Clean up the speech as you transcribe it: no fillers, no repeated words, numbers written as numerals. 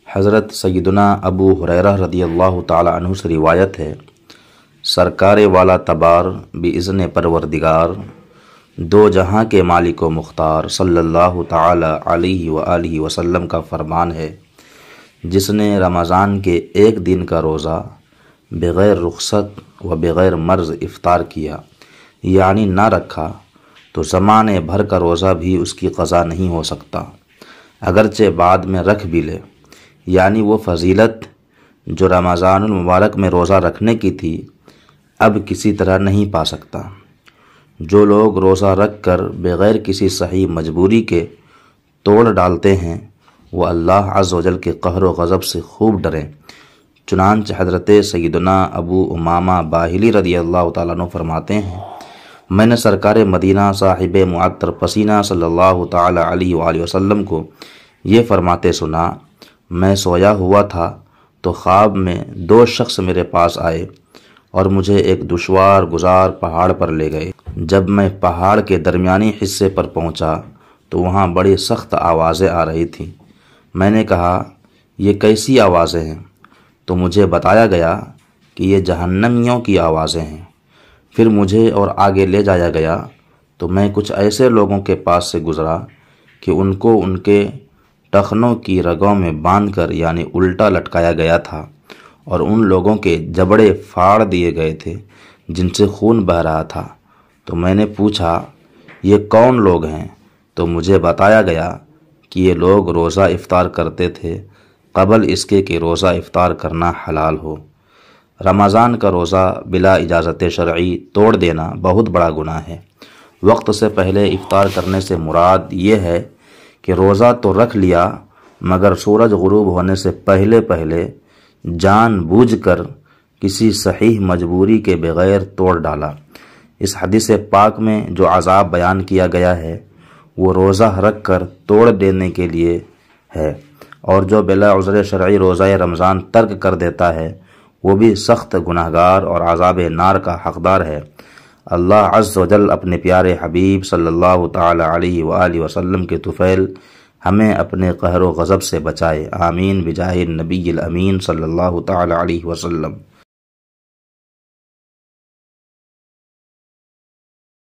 حضرت سیدنا ابو ہریرہ رضی اللہ تعالی عنہ سے روایت ہے، سرکار والا تبار بإذن پروردگار، دو جہاں کے مالک و مختار صلی اللہ تعالی علیہ وآلہ وسلم کا فرمان ہے، جس نے رمضان کے ایک دن کا روزہ بغیر رخصت و بغیر مرض افطار کیا یعنی نہ رکھا تو زمانے بھر کا روزہ بھی اس کی قضا نہیں ہو سکتا، اگرچہ بعد میں رکھ بھی لے، یعنی وہ فضیلت جو رمضان المبارک میں روزہ رکھنے کی تھی اب کسی طرح نہیں پا سکتا۔ جو لوگ روزہ رکھ کر بغیر کسی صحیح مجبوری کے توڑ ڈالتے ہیں وہ اللہ عز و جل کے قہر و غضب سے خوب ڈریں۔ چنانچہ حضرت سیدنا ابو امامہ باہلی رضی اللہ تعالیٰ عنہ فرماتے ہیں، میں نے سرکار مدینہ صاحب معطر پسینہ صلی اللہ تعالی علیہ وآلہ وسلم کو یہ فرماتے سنا، میں سویا ہوا تھا تو خواب میں دو شخص میرے پاس آئے اور مجھے ایک دشوار گزار پہاڑ پر لے گئے۔ جب میں پہاڑ کے درمیانی حصے پر پہنچا تو وہاں بڑی سخت آوازیں آ رہی تھیں۔ میں نے کہا یہ کیسی آوازیں ہیں؟ تو مجھے بتایا گیا کہ یہ جہنمیوں کی آوازیں ہیں۔ پھر مجھے اور آگے لے جایا گیا تو میں کچھ ایسے لوگوں کے پاس سے گزرا کہ ان کو ان کے ٹخنوں کی رگوں میں باندھ کر یعنی الٹا لٹکایا گیا تھا اور ان لوگوں کے جبڑے پھاڑ دیے گئے تھے جن سے خون بہہ رہا تھا۔ تو میں نے پوچھا یہ کون لوگ ہیں؟ تو مجھے بتایا گیا کہ یہ لوگ روزہ افطار کرتے تھے قبل اس کے کہ روزہ افطار کرنا حلال ہو۔ رمضان کا روزہ بلا اجازت شرعی توڑ دینا بہت بڑا گناہ ہے۔ وقت سے پہلے افطار کرنے سے مراد یہ ہے کہ روزہ تو رکھ لیا مگر سورج غروب ہونے سے پہلے جان بوجھ کر کسی صحیح مجبوری کے بغیر توڑ ڈالا۔ اس حدیث پاک میں جو عذاب بیان کیا گیا ہے وہ روزہ رکھ کر توڑ دینے کے لیے ہے، اور جو بلا عذر شرعی روزہ رمضان ترک کر دیتا ہے وہ بھی سخت گناہگار اور عذاب نار کا حقدار ہے۔ اللہ عز و جل اپنے پیارے حبیب صلی اللہ تعالی علیہ وآلہ وسلم کے طفیل ہمیں اپنے قہر و غضب سے بچائے، آمین بجاہ النبی الامین صلی اللہ تعالی علیہ وسلم۔